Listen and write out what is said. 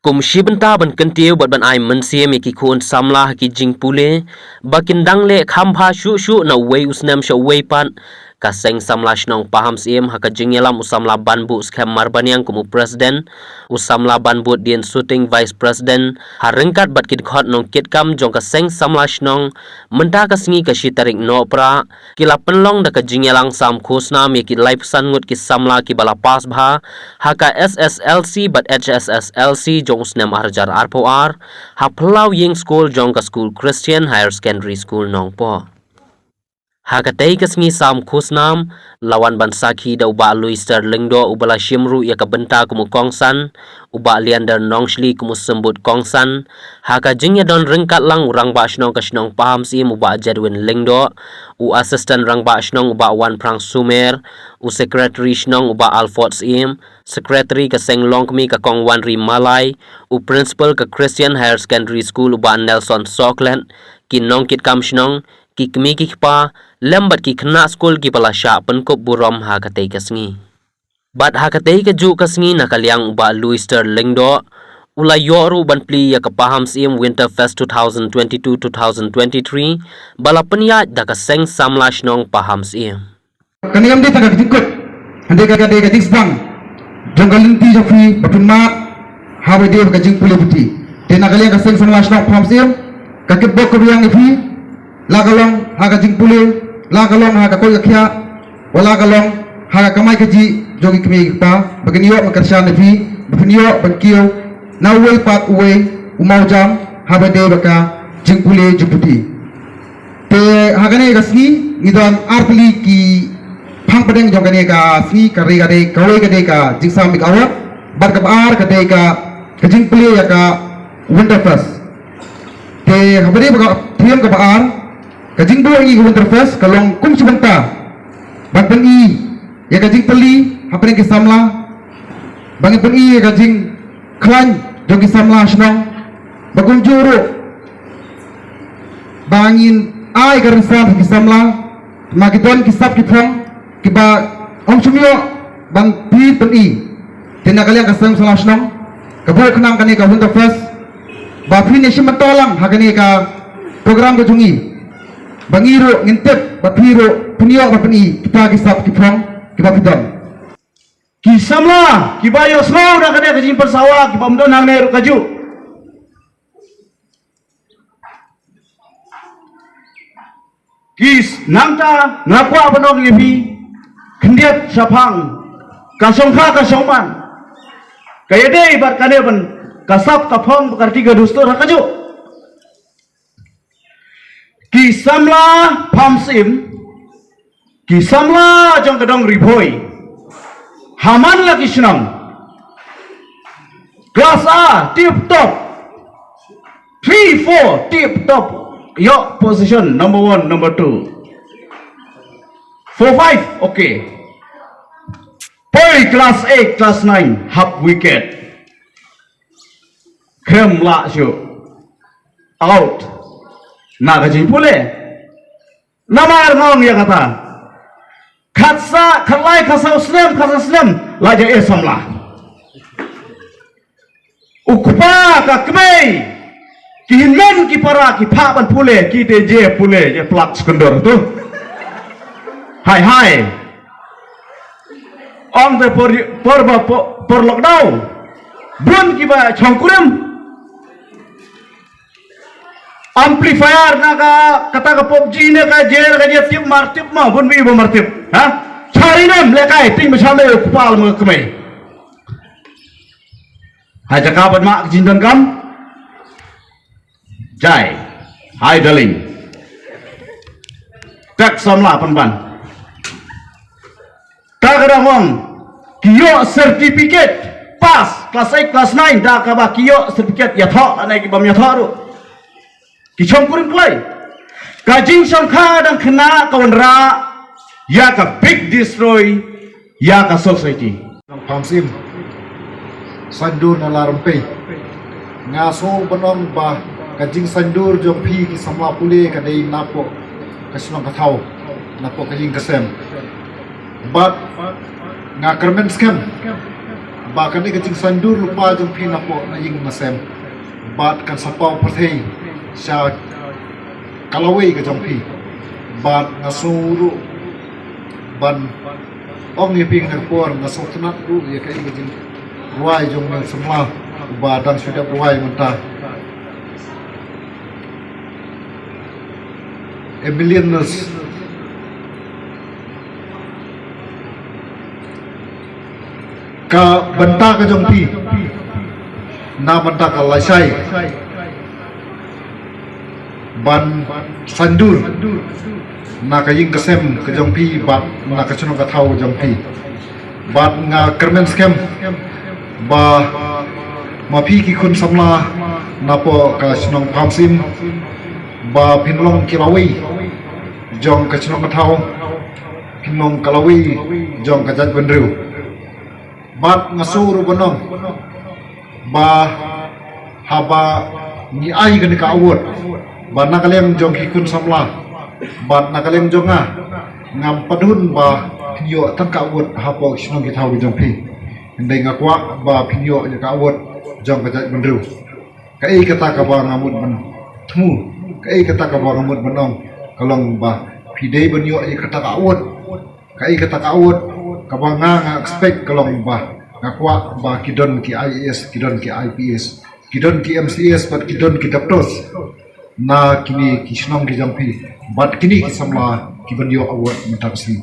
kum shibenta ban kentiu bat ban ai mensie me ki khun samla ki jingpule bakin dangle khambha shu shu na wei usnam sha wei pan ka seng samla shnong paham sim haka jingelam usamla banbu skam marbaniang kumu president usamla banbu dien shooting vice president harengkat bat kid khot nong kit kam jong ka seng samla shnong menta ka singi ka shitarik no pra kila penlong da ka jingelang sam khosna me ki life san ngut ki samla ki bala pas bha haka SSLC bat HSSLC jong snem arjar arpoar ha plau ying school jong ka school Christian Higher Secondary School nong po Hakatay kasngi sam khusnam lawan bansaki da uba Luister Lingdo ubala shimru ya kabenta kumu kongsan uba Leander Nongshli kumu sembut kongsan haka jingya don ringkat lang urang ba shnong ka shnong paham sim uba Jadwin Lingdo u assistant rang ba shnong uba Wan Prang Sumer u secretary shnong uba Alford Sim secretary ka senglong kmi ka kong Wanri Malay u principal ka Christian Higher Secondary School uba Nelson Sockland ki nongkit kam shnong ki kmi ki pa lembat ki khna school ki pala sha penkop burom ha katei kasngi bat ha katei ka ju kasngi nakaliang ba Luister Lingdo ula yoru ban pli ya ka paham sim Winterfest 2022-2023 bala penya da ka seng samla shnong paham sim kaniam di tagak jikut hande ka disbang jonggalin ti jafi batun mat ha be ka jing puli puti te nakaliang ka seng samla shnong paham sim ka kibok ko yang ifi lagalong haga jingpule lagalong haga koi akhya wala galong haga kamai kaji jogi kmi pa bagniyo makarshan nabi bagniyo bankiyo nawai pat uwe umau jam habe de baka jingpule juputi te haga ne gasni idon artli ki phang padeng jongane ka sni kari ga de kawai ga de ka jingsam bik awat bar ka bar ka de ka jingpule ya ka Winterfest te habe de baka thiam ka bar kajing dua ini Winterfest kalong kum sebentar batang i ya kajing peli apa yang kisamla bangi peli ya kajing klan jong kisamla senang bagum juru bangin ai garisam kisamla magiton kisap kitong kiba om sumyo bang pi peli tindak kalian kasam salah senang kabur kenang kani ka Winterfest ba finish mentolang hakani ka program kejungi Bangiru ngintip bapiro punyo bapani kita kisap kipang kibapidon kisamla kibayo slow na kada kajing persawa kibamdon hang neru kaju kis nangta ngakwa banong yebi kendiat sapang kasongkha kasongman kaya dei bar kane ban kasap kapong bekarti gadustur kaju Kisamla pamsim Kisamla jong kadong riboi Haman lagi senang Kelas A tip top 3-4 tip top Yo position number 1 number 2 4-5 okay Poi kelas A kelas 9 half wicket Krem la syo out Naga jipule Namar ngong ya kata Khatsa khalai khasa uslam laja esamla Ukpa ka kmei Kihinan ki para ki phaban pule ki te je pule je plak skandor tu Hai Om te por lockdown Bun ki ba chongkurem amplifier naga kata ka PUBG ne ka jer ka je tip martip ma bun bi martip ha chari nam lekai ting machame kupal ma kmai ha jaka ban ma jindan kam jai hai darling tak samla pan ta kada wong kiyo certificate pass kelas 8 kelas 9 da ka ba kiyo certificate ya tho anai ki bam ya tho ru Kichong kuring play Kajing sangka dan kena kawanra Ya ka big destroy Ya ka society Pamsim Sandur na larampe Ngaso banong ba Kajing sandur jong pi ki samla pule kadai napo Kasinong katao Napo kajing kasem But Nga kermen scam bahkan ni kecing sandur lupa jong pi napo na ying masem bat kan sapau perthei sya kalawei ke jong pi bat ngasuru ban ong ye ping na por na sotnat ru ye kai kecing ruai jong nang semla badang sudah ruai mentah Emilianus ka benta ka jong pi na benta ka laisai ban sandur na ka ying kasem ka jong pi bat na ka chuno ka thau jong pi bat nga kermen skem ba ma pi ki khun samla na po ka chnong phamsim ba pinlong kilawi jong ka chnong ka thau pinlong kalawi jong ka jat benriu bat ngasuru bonong ba haba ni ai gani ka awot ba nakalem jong hikun samla bat nakalem jonga ngam padun ba pinyo tan ka awot hapo shnong ki thau jong pi ndai ngakwa ba pinyo ka awot jong ka jat benru ka ei kata ka ba ngamut ban thmu ka ei kata ka ba ngamut bonong kalong ba pidei benyo ei kata ka awot ka ei kata ka awot kabanga nga expect kalong ba ngakwa ba kidon ki IAS kidon ki IPS kidon ki MCS bat kidon ki daptos na kini ki shnong ki jampi bat kini ki samla ki banyo award mentaksi